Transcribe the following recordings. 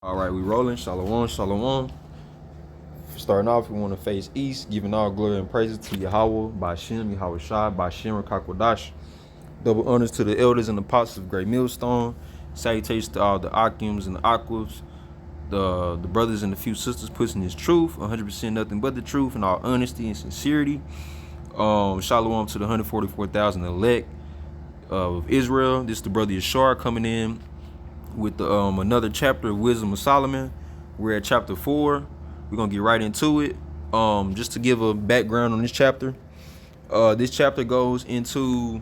All right, we rolling. Shalom, shalom. Starting off, we want to face east, giving all glory and praises to Yahweh, Bashem, Yahweh Shai, Bashem, Rakakwadash. Double honors to the elders and apostles of Great Millstone. Salutations to all the Akims and the Aquas, the brothers and the few sisters pushing his truth, 100% nothing but the truth in all honesty and sincerity. Shalom to the 144,000 elect of Israel. This is the brother Yashar coming in with the another chapter of Wisdom of Solomon. We're at chapter 4. We're gonna get right into it. Just to give a background on this chapter. This chapter goes into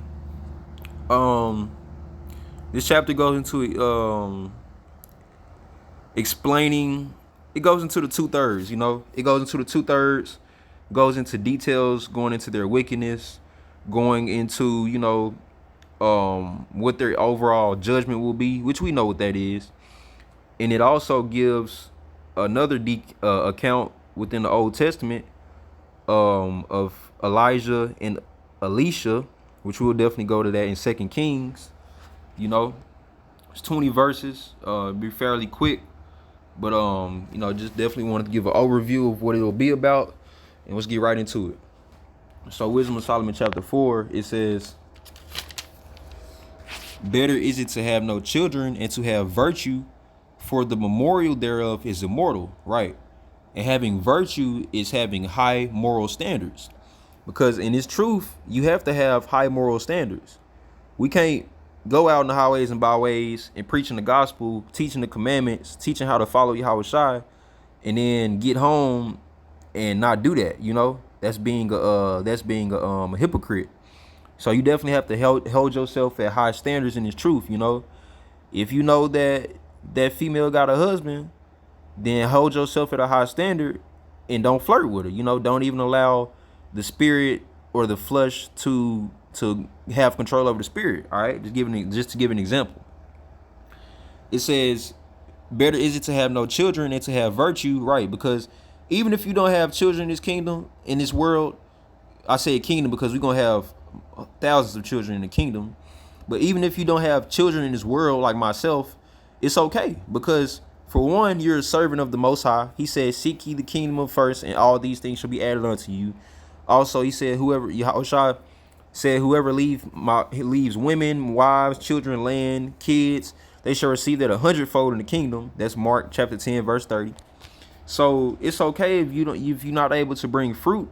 explaining. It goes into the 2/3. It goes into the 2/3. Goes into details, going into their wickedness, going into what their overall judgment will be, which we know what that is. And it also gives another account within the Old Testament of Elijah and Elisha, which we'll definitely go to that in 2 Kings. It's 20 verses. Be fairly quick, but just definitely wanted to give an overview of what it'll be about, and let's get right into it. So Wisdom of Solomon chapter 4, it says, better is it to have no children and to have virtue, for the memorial thereof is immortal, right? And having virtue is having high moral standards. Because in this truth, you have to have high moral standards. We can't go out in the highways and byways and preaching the gospel, teaching the commandments, teaching how to follow Yahweh Shai, and then get home and not do that. That's being a hypocrite. So you definitely have to hold yourself at high standards in this truth. If you know that female got a husband, then hold yourself at a high standard and don't flirt with her. Don't even allow the spirit or the flesh to have control over the spirit. All right, just to give an example. It says, better is it to have no children than to have virtue, right? Because even if you don't have children in this kingdom, in this world, I say kingdom because we're gonna have thousands of children in the kingdom. But even if you don't have children in this world like myself, it's okay, because for one, you're a servant of the Most High. He said, seek ye the kingdom of first, and all these things shall be added unto you. Also, he said, Yahushua said, whoever leaves women, wives, children, land, kids, they shall receive that 100-fold in the kingdom. That's Mark chapter 10, verse 30. So it's okay if you're not able to bring fruit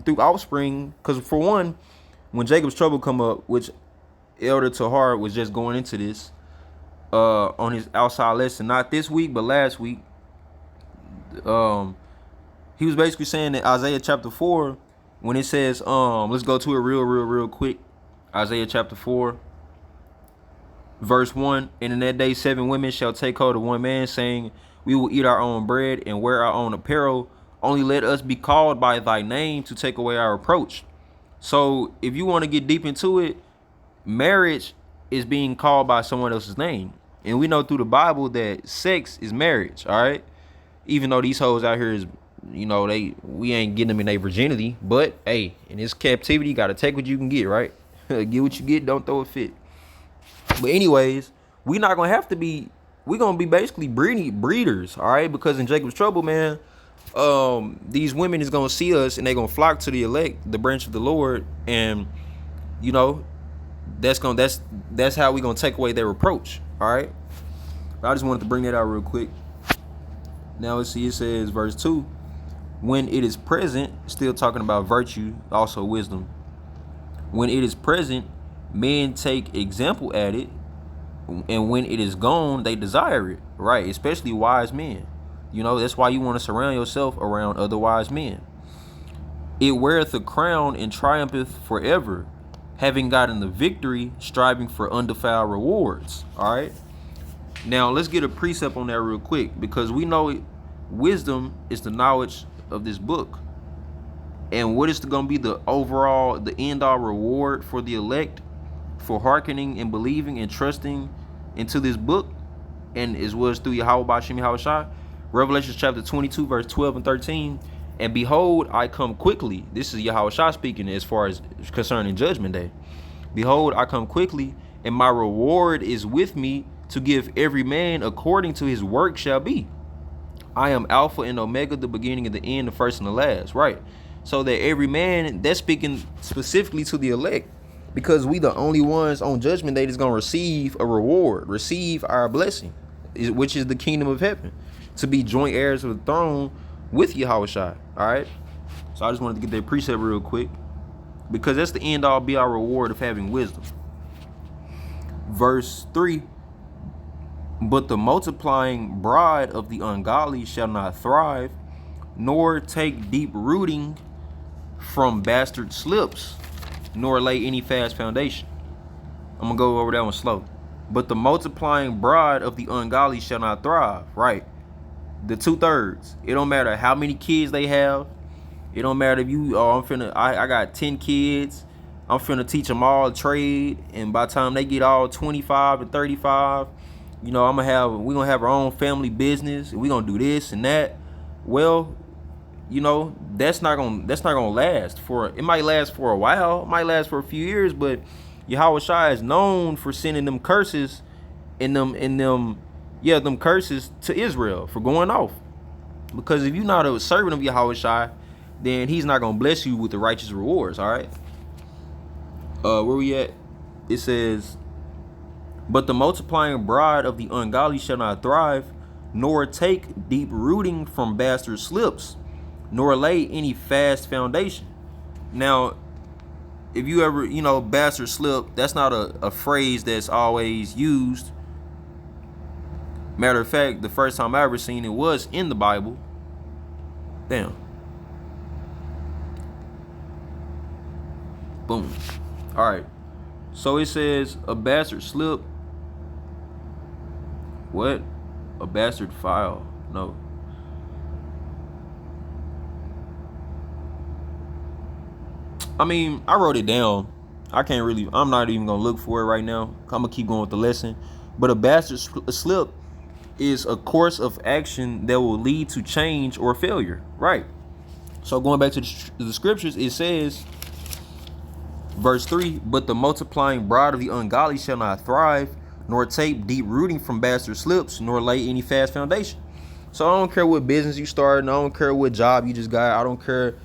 through offspring, because for one, when Jacob's trouble come up, which Elder Tahar was just going into this on his outside lesson, not this week but last week, he was basically saying that Isaiah chapter 4, when it says, let's go to it real quick. Isaiah chapter 4, verse 1, and in that day 7 women shall take hold of one man, saying, we will eat our own bread and wear our own apparel. Only let us be called by thy name to take away our reproach. So if you want to get deep into it, marriage is being called by someone else's name. And we know through the Bible that sex is marriage, all right? Even though these hoes out here is, we ain't getting them in their virginity. But, hey, in this captivity, you got to take what you can get, right? Get what you get, don't throw a fit. But anyways, we're not going to have to be, we're going to be basically breeders, all right? Because in Jacob's trouble, man, these women is going to see us and they're going to flock to the elect, the branch of the Lord. And, that's how we're going to take away their reproach, all right? I just wanted to bring that out real quick. Now let's see, it says, verse 2, when it is present, still talking about virtue, also wisdom. When it is present, men take example at it, and when it is gone, they desire it, right? Especially wise men. That's why you want to surround yourself around other wise men. It weareth a crown and triumpheth forever, having gotten the victory, striving for undefiled rewards. All right. Now let's get a precept on that real quick, because we know wisdom is the knowledge of this book. And what is going to be the end all reward for the elect for hearkening and believing and trusting into this book, and as well as through Yahweh Bashem Yahweh Shai? Revelation chapter 22, verse 12 and 13. And behold, I come quickly. This is Yahweh Shai speaking as far as concerning judgment day. Behold, I come quickly, and my reward is with me to give every man according to his work shall be. I am Alpha and Omega, the beginning and the end, the first and the last, right? So that every man, that's speaking specifically to the elect, because we the only ones on judgment day that's gonna receive a reward, receive our blessing, which is the kingdom of heaven, to be joint heirs of the throne with Yahushua. All right. So I just wanted to get that precept real quick, because that's the end all be our reward of having wisdom. Verse 3. But the multiplying bride of the ungodly shall not thrive, nor take deep rooting from bastard slips, nor lay any fast foundation. I'm gonna go over that one slow. But the multiplying bride of the ungodly shall not thrive, right? The 2/3. It don't matter how many kids they have. It don't matter if you, I got 10 kids. I'm finna teach them all a trade, and by the time they get all 25 and 35, you know, we gonna have our own family business, and we gonna do this and that. Well, you know, that's not gonna last for. It might last for a while, it might last for a few years, but Yahushua is known for sending them curses them curses to Israel for going off. Because if you're not a servant of Yahushua, then he's not gonna bless you with the righteous rewards. All right. Where we at? It says, but the multiplying bride of the ungodly shall not thrive, nor take deep rooting from bastard slips, nor lay any fast foundation. Now, if you ever, bastard slip, that's not a phrase that's always used. Matter of fact, the first time I ever seen it was in the Bible. Damn. Boom. All right. So it says a bastard slip. What? A bastard file. No. I mean, I wrote it down. I'm not even going to look for it right now. I'm going to keep going with the lesson. But a bastard slip is a course of action that will lead to change or failure. Right. So going back to the scriptures, it says, verse 3, but the multiplying bride of the ungodly shall not thrive, nor take deep rooting from bastard slips, nor lay any fast foundation. So I don't care what business you started, I don't care what job you just got, I don't care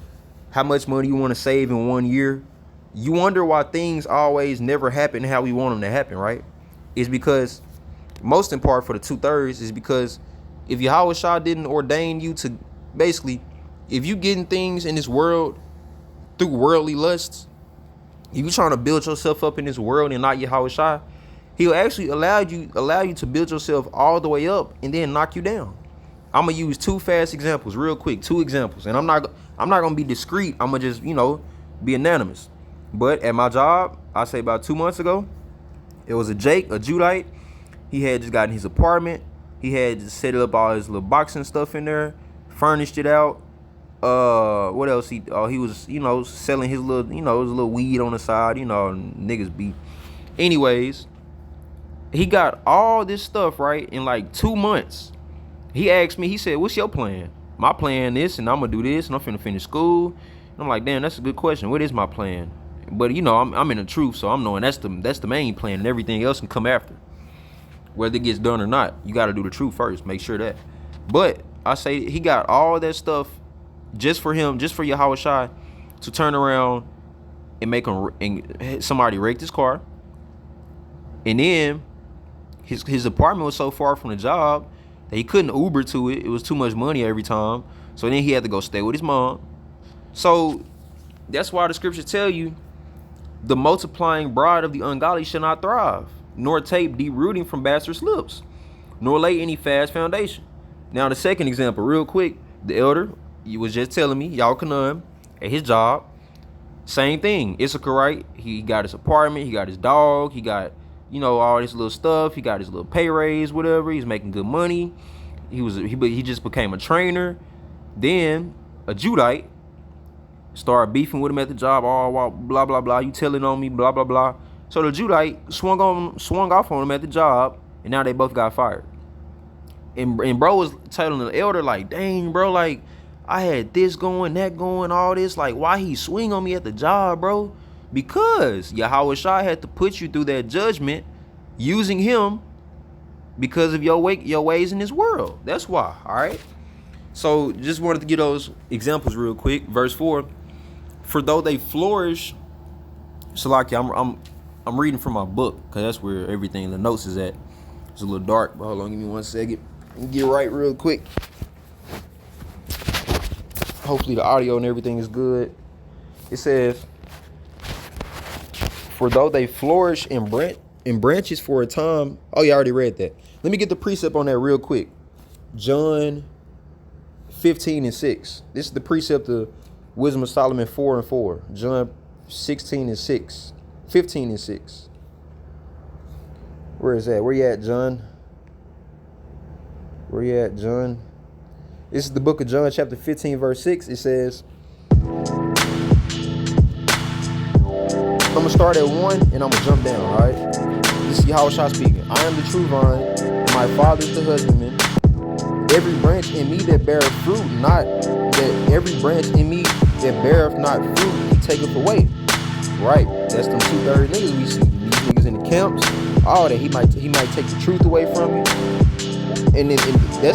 how much money you want to save in 1 year. You wonder why things always never happen how we want them to happen, right? It's because, most in part for the 2/3, is because if Yahushua didn't ordain you to, basically, if you getting things in this world through worldly lusts, if you trying to build yourself up in this world and not Yahushua, he'll actually allow you to build yourself all the way up and then knock you down. I'm gonna use 2 fast examples real quick, 2 examples, and I'm not gonna be discreet. I'm gonna just be anonymous. But at my job, I say about 2 months ago, it was a Judite. He had just gotten his apartment. He had just set up all his little boxing stuff in there, furnished it out. What else? He was selling his little weed on the side. Niggas be. Anyways, he got all this stuff right in like 2 months. He asked me, he said, what's your plan? My plan is, and I'm gonna do this, and I'm finna finish school. And I'm like, damn, that's a good question. What is my plan? But I'm in the truth, so I'm knowing that's the main plan, and everything else can come after. Whether it gets done or not, you gotta do the truth first. Make sure that. But I say he got all that stuff just for him, just for Yahushua to turn around and make him, and somebody wrecked his car. And then his apartment was so far from the job that he couldn't Uber to it. It was too much money every time. So then he had to go stay with his mom. So that's why the scriptures tell you the multiplying bride of the ungodly shall not thrive, nor take deep rooting from bastard slips, nor lay any fast foundation. Now the second example, real quick, the elder, he was just telling me, Yalkanan, at his job, same thing. Issacharite, he got his apartment, he got his dog, he got all this little stuff. He got his little pay raise, whatever. He's making good money. He just became a trainer. Then a Judite started beefing with him at the job. Oh, blah blah blah. You telling on me, blah blah blah. So the Judite swung off on him at the job, and now they both got fired. And bro was telling the elder like, dang, bro, like I had this going, that going, all this. Like, why he swing on me at the job, bro? Because Yahushua had to put you through that judgment using him because of your ways in this world. That's why. All right. So just wanted to get those examples real quick. Verse 4. For though they flourish, Salaki, I'm reading from my book because that's where everything, the notes is at. It's a little dark, but hold on, give me 1 second. Get right real quick. Hopefully the audio and everything is good. It says, for though they flourish in branches for a time. Oh, yeah, I already read that. Let me get the precept on that real quick. John 15:6. This is the precept of Wisdom of Solomon 4:4. John 16:6. 15:6. Where is that? Where you at, John? Where you at, John? This is the book of John, chapter 15, verse 6. It says, I'm going to start at 1 and I'm going to jump down, all right? This is Yahushua speaking. I am the true vine, and my Father is the husbandman. Every branch in me that beareth fruit, every branch in me that beareth not fruit, he taketh away. Right. That's them 2/3 niggas we see. These niggas in the camps, all that. He might take the truth away from you. And that's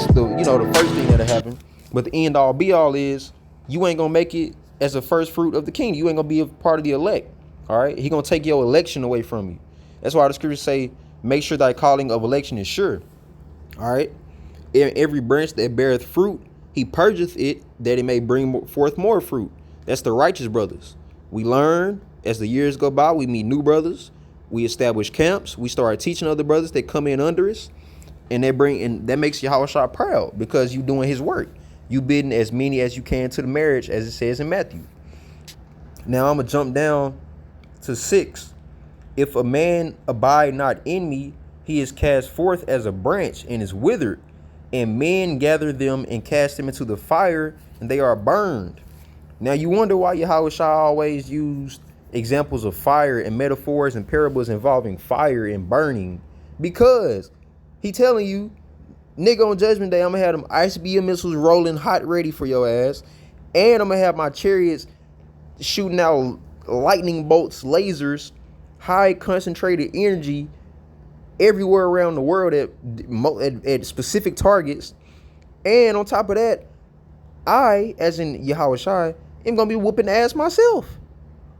the first thing that'll happen. But the end all be all is you ain't gonna make it as a first fruit of the kingdom. You ain't gonna be a part of the elect. All right. He gonna take your election away from you. That's why the scriptures say, make sure thy calling of election is sure. All right. Every branch that beareth fruit, he purgeth it that it may bring forth more fruit. That's the righteous brothers. We learn as the years go by, we meet new brothers. We establish camps. We start teaching other brothers that come in under us. And that makes Yahushua proud because you doing his work. You bidding as many as you can to the marriage, as it says in Matthew. Now I'm going to jump down to 6. If a man abide not in me, he is cast forth as a branch and is withered. And men gather them and cast them into the fire, and they are burned. Now you wonder why Yahushua always used examples of fire and metaphors and parables involving fire and burning. Because he telling you, nigga, on Judgment Day, I'm going to have them ICBM missiles rolling hot ready for your ass. And I'm going to have my chariots shooting out lightning bolts, lasers, high concentrated energy everywhere around the world at specific targets. And on top of that, I, as in Yahushua, am going to be whooping ass myself.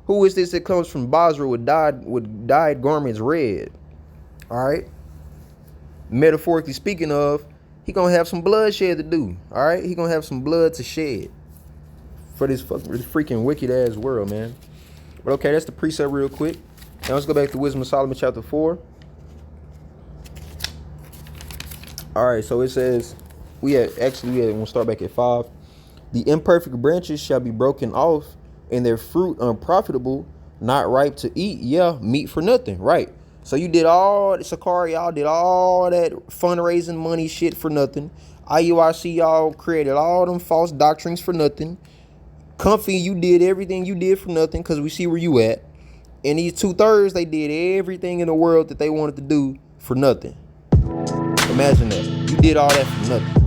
Who is this that comes from Basra with dyed garments red? All right. Metaphorically speaking of, he going to have some bloodshed to do. All right. He going to have some blood to shed for this freaking wicked ass world, man. But okay, that's the precept real quick. Now let's go back to Wisdom of Solomon chapter 4. All right, so it says, we'll start back at 5. The imperfect branches shall be broken off, and their fruit unprofitable, not ripe to eat. Yeah, meat for nothing, right? So you did all, Sakari, y'all did all that fundraising money shit for nothing. IUIC, y'all created all them false doctrines for nothing. Comfy, you did everything you did for nothing because we see where you at. And these 2/3, they did everything in the world that they wanted to do for nothing. Imagine that. You did all that for nothing.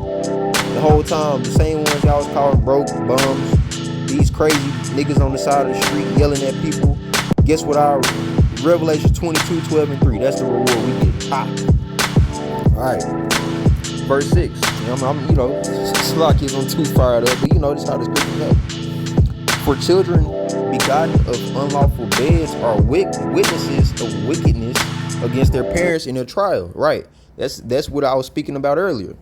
The whole time, the same ones y'all was calling broke, bums, these crazy niggas on the side of the street yelling at people. Guess what our Revelation 22:12-3. That's the reward we get. Alright. Verse 6. It's like he's on too fired up, but this is how the scripture goes. For children begotten of unlawful beds are witnesses of wickedness against their parents in their trial. Right. That's what I was speaking about earlier.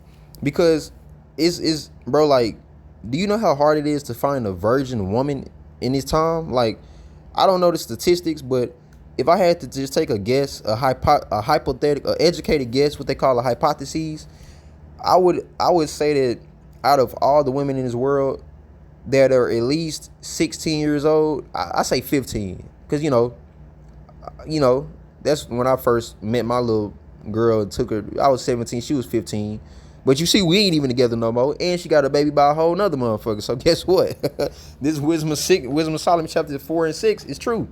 Because is bro, like, do you know how hard it is to find a virgin woman in this time? Like, I don't know the statistics, but if I had to just take a guess, a hypothetical, educated guess, what they call a hypothesis, I would say that out of all the women in this world that are at least 16 years old, I say 15, because that's when I first met my little girl and took her. I was 17, she was 15. But you see, we ain't even together no more, and she got a baby by a whole nother motherfucker. So guess what? This Wisdom of Solomon chapter 4 and 6 is true.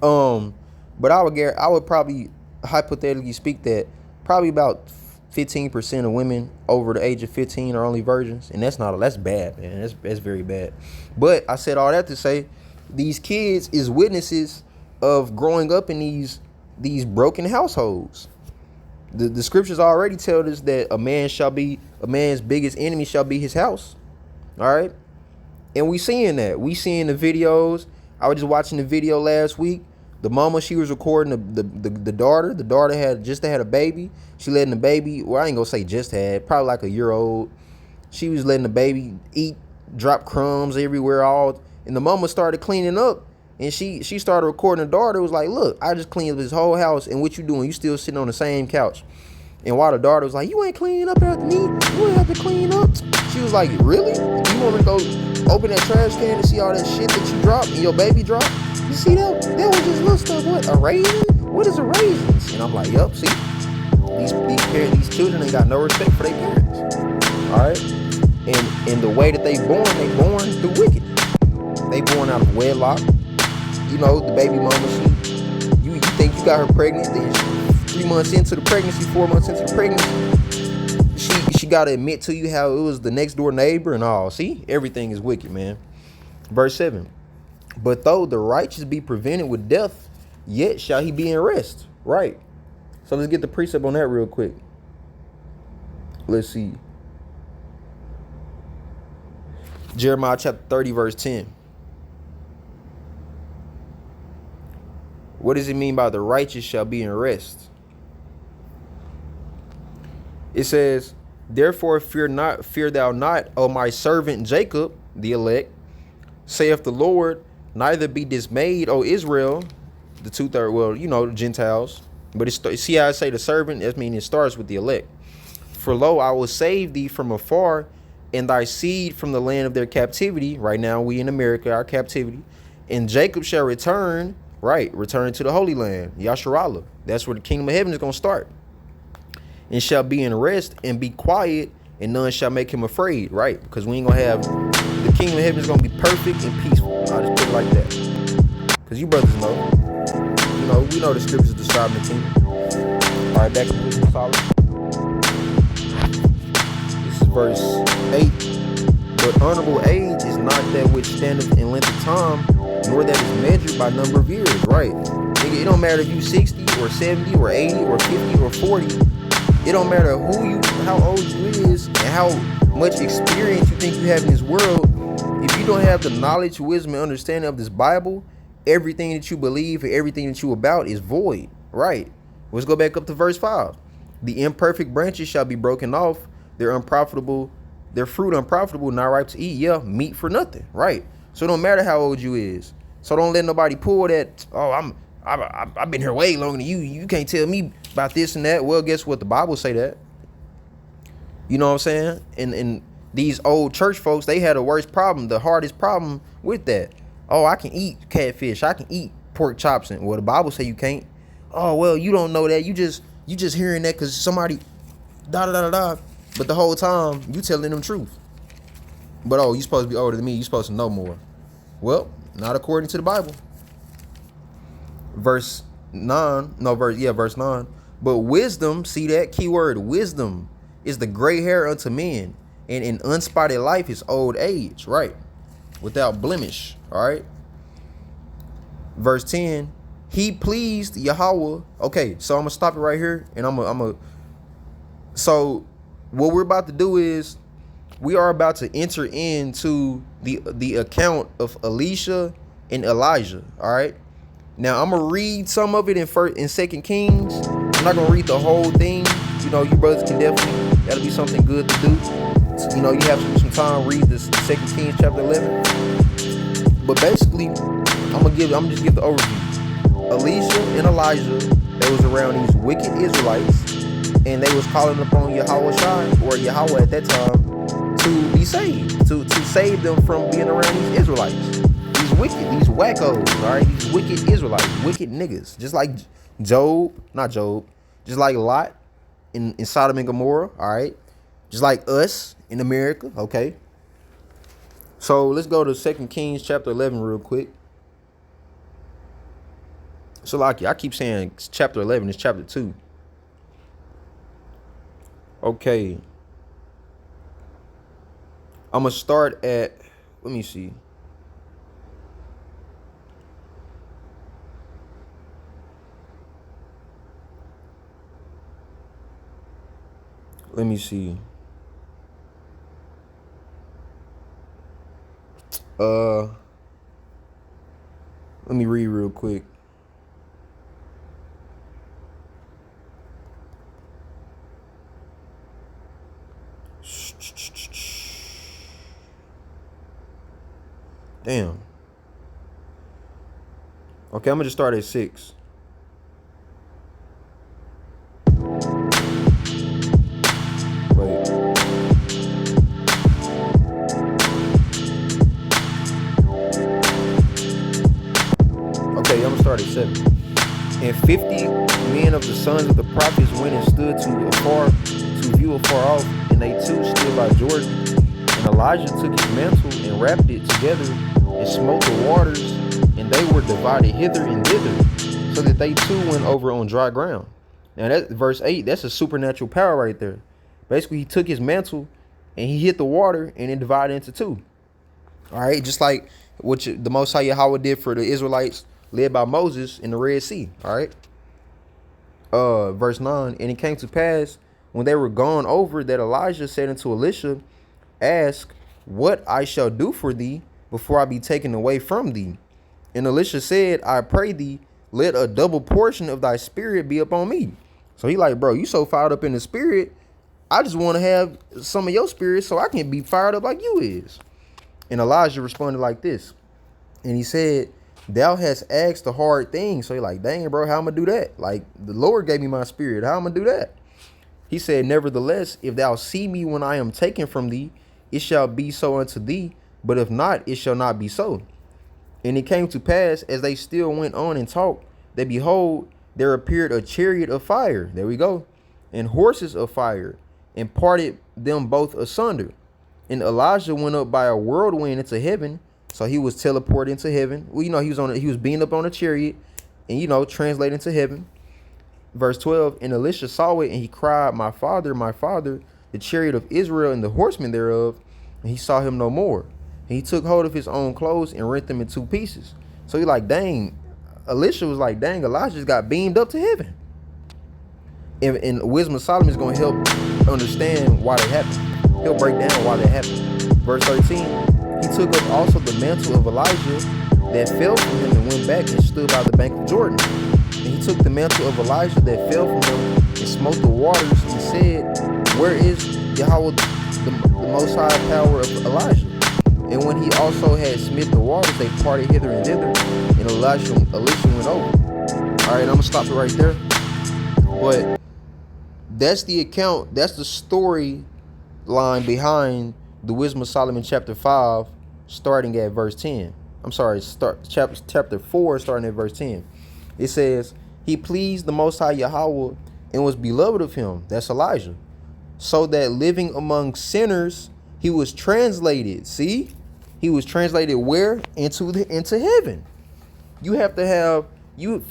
But I would probably hypothetically speak that probably about 15% of women over the age of 15 are only virgins, and that's bad, man. That's very bad. But I said all that to say, these kids is witnesses of growing up in these broken households. The scriptures already tell us that a man's biggest enemy shall be his house. All right. And we seeing that. We seeing the videos. I was just watching the video last week. The mama, she was recording the daughter. The daughter had a baby. She letting the baby, well, I ain't gonna say just had, probably like a year old. She was letting the baby eat, drop crumbs everywhere, and the mama started cleaning up. And she started recording the daughter. It was like, look, I just cleaned up this whole house, and what you doing? You still sitting on the same couch. And while the daughter was like, you ain't cleaning up after me. You ain't have to clean up. She was like, really? You want me to go open that trash can to see all that shit that you dropped and your baby dropped? You see that? That was just little stuff. What, a raisin? What is a raisin? And I'm like, yup, see? These children ain't got no respect for their parents. Alright? And the way that they born through wickedness. They born out of wedlock. You know, the baby mama, you think you got her pregnant, then 3 months into the pregnancy, 4 months into the pregnancy, she gotta admit to you how it was the next door neighbor and all. See, everything is wicked, man. Verse 7. But though the righteous be prevented with death, yet shall he be in rest. Right. So let's get the precept on that real quick. Let's see. Jeremiah chapter 30, verse 10. What does it mean by the righteous shall be in rest? It says, therefore fear thou not, O my servant Jacob, the elect, saith the Lord, neither be dismayed, O Israel, the 2/3, well, you know, the Gentiles. But see how I say the servant? That means it starts with the elect. For lo, I will save thee from afar, and thy seed from the land of their captivity. Right now, we in America, our captivity. And Jacob shall return to the Holy Land, Yasharallah. That's where the kingdom of heaven is going to start. And shall be in rest and be quiet, and none shall make him afraid, right? Because we ain't going to have, the kingdom of heaven is going to be perfect and peaceful. I'll just put it like that. Because you brothers know, we know the scriptures describing the kingdom. All right, back to Wisdom of Solomon. This is verse 8. But honorable age is not that which standeth in length of time, nor that is measured by number of years, right? Nigga, it don't matter if you 60 or 70 or 80 or 50 or 40. It don't matter how old you is and how much experience you think you have in this world. If you don't have the knowledge, wisdom, and understanding of this Bible, everything that you believe and everything that you about is void, right? Let's go back up to verse 5. The imperfect branches shall be broken off. Their fruit unprofitable, not ripe to eat. Yeah, meat for nothing, right? So it don't matter how old you is. So don't let nobody pull that, I've been here way longer than you. You can't tell me about this and that. Well, guess what? The Bible say that. You know what I'm saying? And these old church folks, they had the hardest problem with that. Oh, I can eat catfish. I can eat pork chops. And well, the Bible say you can't. Oh, well, you don't know that. You just hearing that because somebody da. But the whole time you telling them truth. But oh, you supposed to be older than me. You supposed to know more. Well, not according to the Bible. Verse 9. But wisdom, see that keyword, wisdom is the gray hair unto men, and in unspotted life is old age, right? Without blemish, all right? Verse 10. He pleased Yahweh. Okay, so I'm gonna stop it right here, and so what we're about to do is we are about to enter into the account of Elisha and Elijah, all right? Now I'm gonna read some of it in 2 Kings. I'm not gonna read the whole thing. You know, you brothers can that'll be something good to do. So, you know, you have some time, read this 2 Kings chapter 11. But basically, I'm just give the overview. Elisha and Elijah, they was around these wicked Israelites, and they was calling upon Yahweh Shai, or Yahweh at that time, to be saved, to save them from being around these Israelites. These wackos, all right? These wicked Israelites, wicked niggas. Just like just like Lot in Sodom and Gomorrah, all right? Just like us in America, okay? So let's go to 2 Kings chapter 11 real quick. So like I keep saying chapter 11 is chapter 2. Okay. I'm going to start at, let me see. Let me see. Uh, Let me read real quick. Damn. Okay, I'm gonna just start at 6. Wait. Okay, I'm gonna start at 7. And 50 men of the sons of the prophets went and stood to view afar off, and they too stood by Jordan. And Elijah took his mantle and wrapped it together and smote the waters, and they were divided hither and thither, so that they too went over on dry ground. Now that verse 8, that's a supernatural power right there. Basically, he took his mantle and he hit the water and it divided into two. All right, just like what the Most High Yahweh did for the Israelites led by Moses in the Red Sea. All right. Verse 9, and it came to pass when they were gone over that Elijah said unto Elisha, ask what I shall do for thee before I be taken away from thee. And Elisha said, I pray thee, let a double portion of thy spirit be upon me. So he like, bro, you so fired up in the spirit, I just want to have some of your spirit so I can be fired up like you is. And Elijah responded like this. And he said, thou hast asked a hard thing. So you're like, dang, bro, how I'm going to do that? Like, the Lord gave me my spirit. How I'm going to do that? He said, nevertheless, if thou see me when I am taken from thee, it shall be so unto thee. But if not, it shall not be so. And it came to pass, as they still went on and talked, that behold, there appeared a chariot of fire. There we go. And horses of fire, and parted them both asunder. And Elijah went up by a whirlwind into heaven. So he was teleported into heaven. Well, he was beamed up on a chariot and, translated into heaven. Verse 12, and Elisha saw it, and he cried, my father, the chariot of Israel and the horsemen thereof. And he saw him no more. And he took hold of his own clothes and rent them in two pieces. So he like, dang, Elisha was like, dang, Elijah just got beamed up to heaven. And Wisdom of Solomon is going to help understand why that happened. He'll break down why that happened. Verse 13, he took up also the mantle of Elijah that fell from him and went back and stood by the bank of Jordan. And he took the mantle of Elijah that fell from him and smote the waters and said, where is Yahweh, the most high power of Elijah? And when he also had smit the waters, they parted hither and thither, and Elisha went over. All right, I'm gonna stop it right there. But that's the account, that's the story line behind the Wisdom of Solomon chapter 5, starting at verse 10. I'm sorry, chapter 4, starting at verse 10. It says, he pleased the Most High Yahweh and was beloved of him. That's Elijah. So that living among sinners, he was translated. See, he was translated where? Into heaven. You have to have, you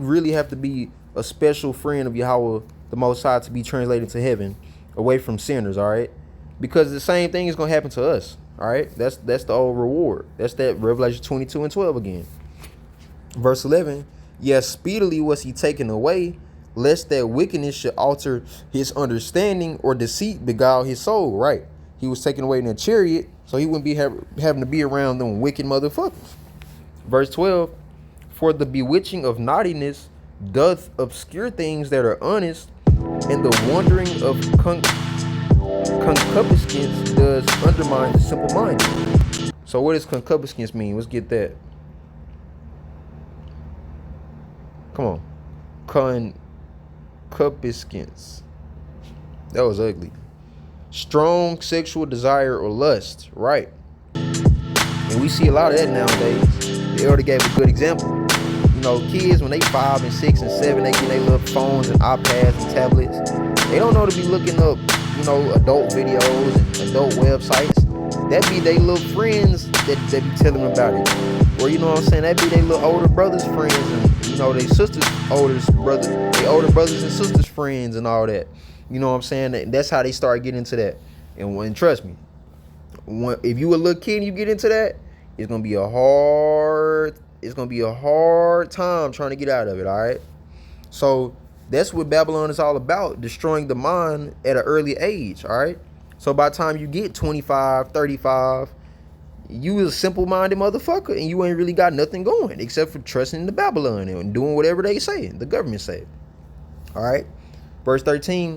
really have to be a special friend of Yahweh, the Most High, to be translated to heaven away from sinners. All right. Because the same thing is going to happen to us. All right. That's the old reward. That's that Revelation 22 and 12 again. Verse 11. Yes, speedily was he taken away, lest that wickedness should alter his understanding or deceit beguile his soul. Right. He was taken away in a chariot, so he wouldn't be having to be around them wicked motherfuckers. Verse 12. For the bewitching of naughtiness doth obscure things that are honest, and the wandering of concupiscence does undermine the simple mind. So what does concupiscence mean? Let's get that. Come on. Concupiscence. That was ugly. Strong sexual desire or lust. Right. And we see a lot of that nowadays. The elder gave a good example. Kids, when they 5 and 6 and 7, they get their little phones and iPads and tablets. They don't know to be looking up, adult videos and adult websites. That be they little friends that be telling them about it. Or, that be they little older brothers' friends and, they sisters' older brothers and sisters' friends and all that. That's how they start getting into that. And trust me, if you a little kid and you get into that, it's gonna be a hard time trying to get out of it. All right. So That's what Babylon is all about, destroying the mind at an early age, all right? So by the time you get 25, 35, you was a simple-minded motherfucker, and you ain't really got nothing going except for trusting the Babylon and doing whatever they say, the government say. All right? Verse 13,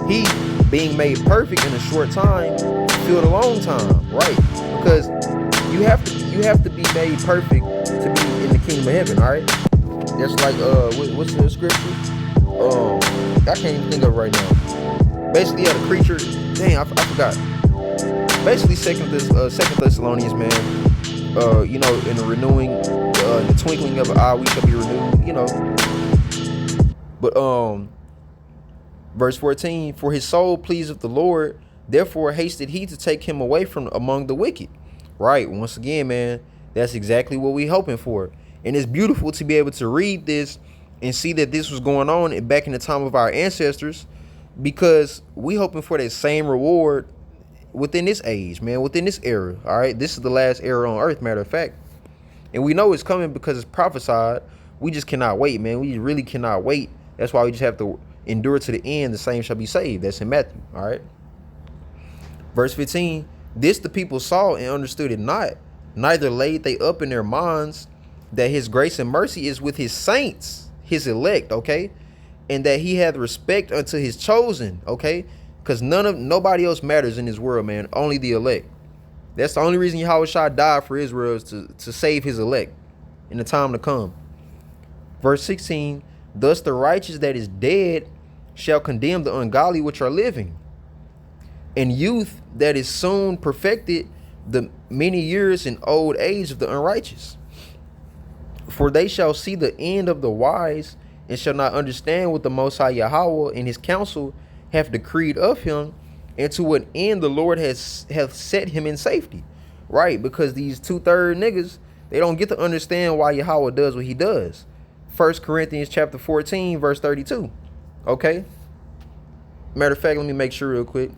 he, being made perfect in a short time, filled a long time, right? Because you have to be made perfect to be in the kingdom of heaven, all right? That's like what's the scripture? I can't even think of it right now. Basically, yeah, the creature. Dang, I forgot. Basically, Second Thessalonians, man. You know, in the renewing, in the twinkling of an eye, we shall be renewed. You know, but verse 14: For his soul pleaseth the Lord, therefore hasted he to take him away from among the wicked. Right. Once again, man, that's exactly what we hoping for, and it's beautiful to be able to read this and see that this was going on back in the time of our ancestors, because we hoping for that same reward within this age, man, within this era. All right, this is the last era on earth, matter of fact, and we know it's coming because it's prophesied. We just cannot wait, man. We really cannot wait. That's why we just have to endure to the end. The same shall be saved. That's in Matthew. All right, verse 15, this the people saw and understood it not, neither laid they up in their minds that his grace and mercy is with his saints, his elect, okay, and that he hath respect unto his chosen, okay, because nobody else matters in this world, man, only the elect. That's the only reason Yahushua died for Israel, is to save his elect in the time to come. Verse 16, thus the righteous that is dead shall condemn the ungodly which are living, and youth that is soon perfected the many years in old age of the unrighteous. For they shall see the end of the wise, and shall not understand what the Most High Yahweh and his counsel have decreed of him, and to what end the Lord hath set him in safety. Right, because these 2/3 niggas, they don't get to understand why Yahweh does what he does. 1 Corinthians chapter 14, verse 32. Okay? Matter of fact, let me make sure real quick.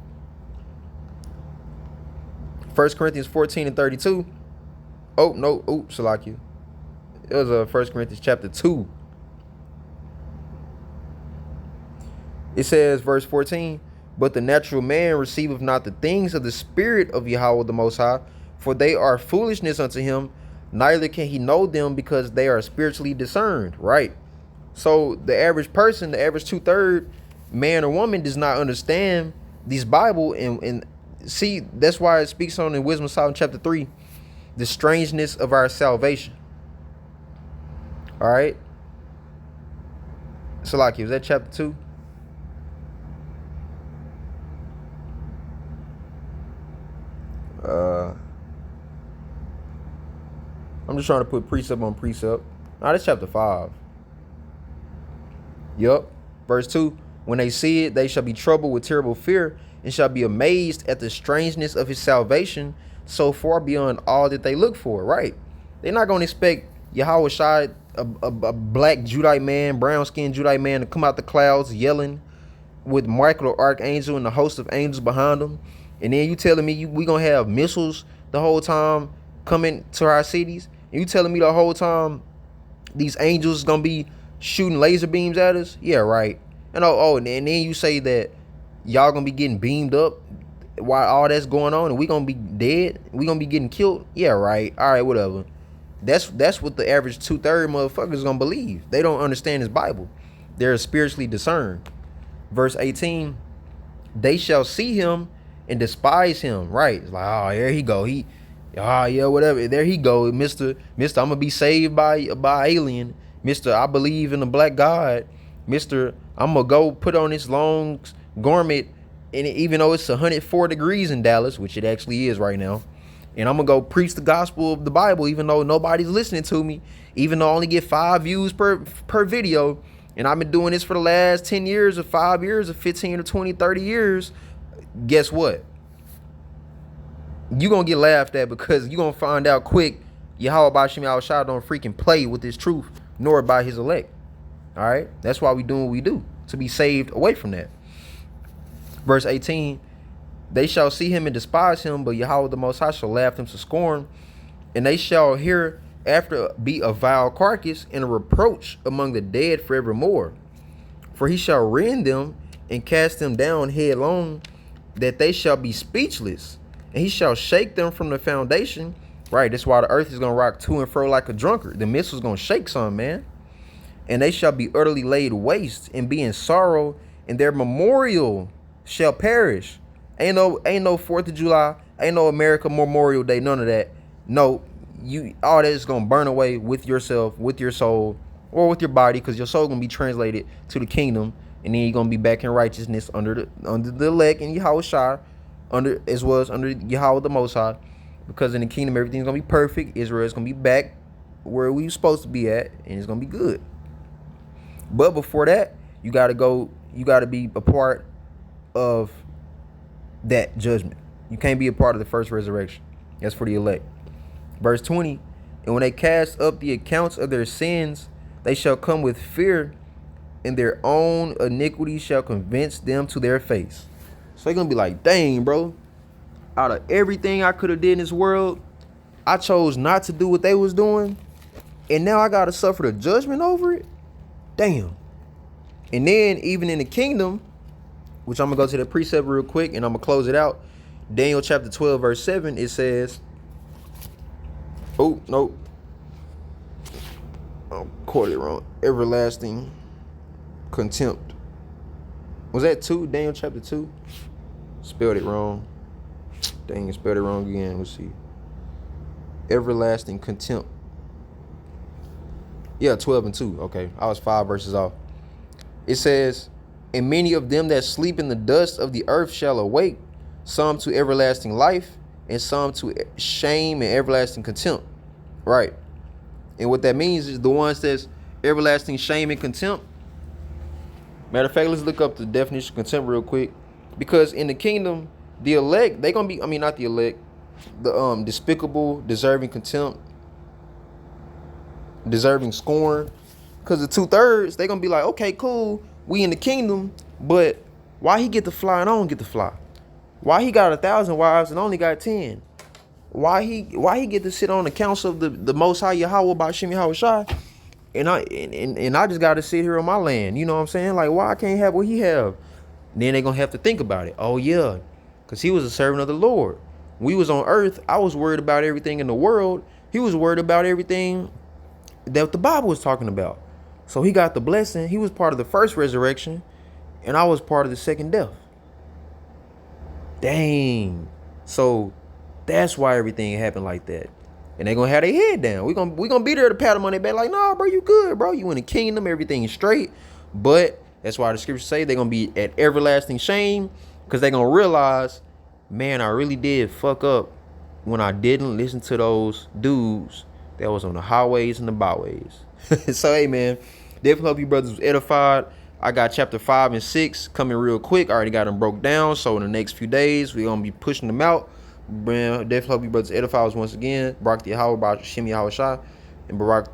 1 Corinthians 14 and 32. Oh, no. Oops, Salakia. It was 1 Corinthians chapter 2. It says, verse 14, but the natural man receiveth not the things of the Spirit of Yahweh the Most High, for they are foolishness unto him, neither can he know them, because they are spiritually discerned. Right. So the average person, the average 2/3 man or woman, does not understand this Bible, and see, that's why it speaks on in Wisdom of Solomon chapter 3, the strangeness of our salvation. All right. Salaki, was that chapter 2? I'm just trying to put precept on precept. Nah, that's chapter 5. Yup. Verse 2. When they see it, they shall be troubled with terrible fear, and shall be amazed at the strangeness of his salvation, so far beyond all that they look for. Right. They're not going to expect Yahweh Shai, a black Judite man, brown-skinned Judite man, to come out the clouds yelling with Michael the archangel and the host of angels behind him. And then you telling me we going to have missiles the whole time coming to our cities? And you telling me the whole time these angels going to be shooting laser beams at us? Yeah, right. And and then you say that y'all going to be getting beamed up while all that's going on, and we going to be dead? We going to be getting killed? Yeah, right. All right, whatever. That's what the average 2/3 motherfuckers gonna believe. They don't understand his Bible. They're spiritually discerned. Verse 18, they shall see him and despise him. Right. It's like, oh, there he go. Yeah, whatever. There he go. Mr. I'm gonna be saved by alien. Mr. I believe in the black God. Mr. I'm gonna go put on this long garment, and even though it's 104 degrees in Dallas, which it actually is right now, and I'm going to go preach the gospel of the Bible, even though nobody's listening to me, even though I only get 5 views per video. And I've been doing this for the last 10 years or 5 years or 15 or 20, 30 years. Guess what? You're going to get laughed at, because you're going to find out quick Yahweh Bashim Yahushua don't freaking play with his truth, nor by his elect. All right? That's why we doing what we do, to be saved away from that. Verse 18, they shall see him and despise him, but Yahweh the Most High shall laugh them to scorn. And they shall hereafter be a vile carcass and a reproach among the dead forevermore. For he shall rend them and cast them down headlong, that they shall be speechless. And he shall shake them from the foundation. Right, that's why the earth is going to rock to and fro like a drunkard. The mist was going to shake some, man. And they shall be utterly laid waste and be in sorrow, and their memorial shall perish. Ain't no 4th of July, ain't no America Memorial Day, none of that. No, all that is gonna burn away with yourself, with your soul, or with your body, because your soul gonna be translated to the kingdom, and then you're gonna be back in righteousness under the elect and Yahweh Shai, under Yahweh the Most High. Because in the kingdom everything's gonna be perfect. Israel is gonna be back where we supposed to be at, and it's gonna be good. But before that, you gotta be a part of that judgment. You can't be a part of the first resurrection. That's for the elect. Verse 20, and when they cast up the accounts of their sins, they shall come with fear, and their own iniquity shall convince them to their face. So they're gonna be like, dang, bro, out of everything I could have did in this world, I chose not to do what they was doing, and now I gotta suffer the judgment over it. Damn. And then even in the kingdom, which I'm gonna go to the precept real quick and I'm gonna close it out. Daniel chapter 12 verse 7, it says, oh nope, I quoted it wrong. Everlasting contempt. Was that 2? Daniel chapter 2? Spelled it wrong. Dang, I spelled it wrong again. Let's see. Everlasting contempt. Yeah, 12 and 2. Okay, I was 5 verses off. It says, and many of them that sleep in the dust of the earth shall awake, some to everlasting life, and some to shame and everlasting contempt. Right. And what that means is the ones that's everlasting shame and contempt. Matter of fact, let's look up the definition of contempt real quick. Because in the kingdom, the elect, they gonna be, not the elect, the despicable, deserving contempt, deserving scorn. Because the 2/3, they gonna be like, okay, cool, we in the kingdom, but why he get to fly and I don't get to fly? Why he got 1,000 wives and only got 10? Why he get to sit on the council of the Most High Yahweh by Shem Yahweh Shai, and I just got to sit here on my land? You know what I'm saying? Like, why I can't have what he have? Then they gonna have to think about it. Oh yeah, because he was a servant of the Lord. We was on earth. I was worried about everything in the world. He was worried about everything that the Bible was talking about. So he got the blessing. He was part of the first resurrection, and I was part of the second death. Dang. So that's why everything happened like that. And they gonna have their head down. We gonna be there to pat them on their back like, nah, bro, you good, bro. You in the kingdom, everything is straight. But that's why the scriptures say they're gonna be at everlasting shame, because they're gonna realize, man, I really did fuck up when I didn't listen to those dudes that was on the highways and the byways. So hey, man, definitely hope you brothers was edified. I got chapter 5 and 6 coming real quick. I already got them broke down. So in the next few days, we're gonna be pushing them out. Man, definitely hope you brothers edified once again. Barak Yahweh by Shem Yahweh Shai, and Barak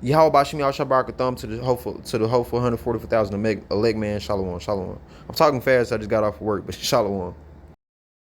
Yahweh by Shem Yahweh Shai, Barak a thumb to the hopeful 144,000 elect man. Shalom, shalom. I'm talking fast. I just got off work, but shalom.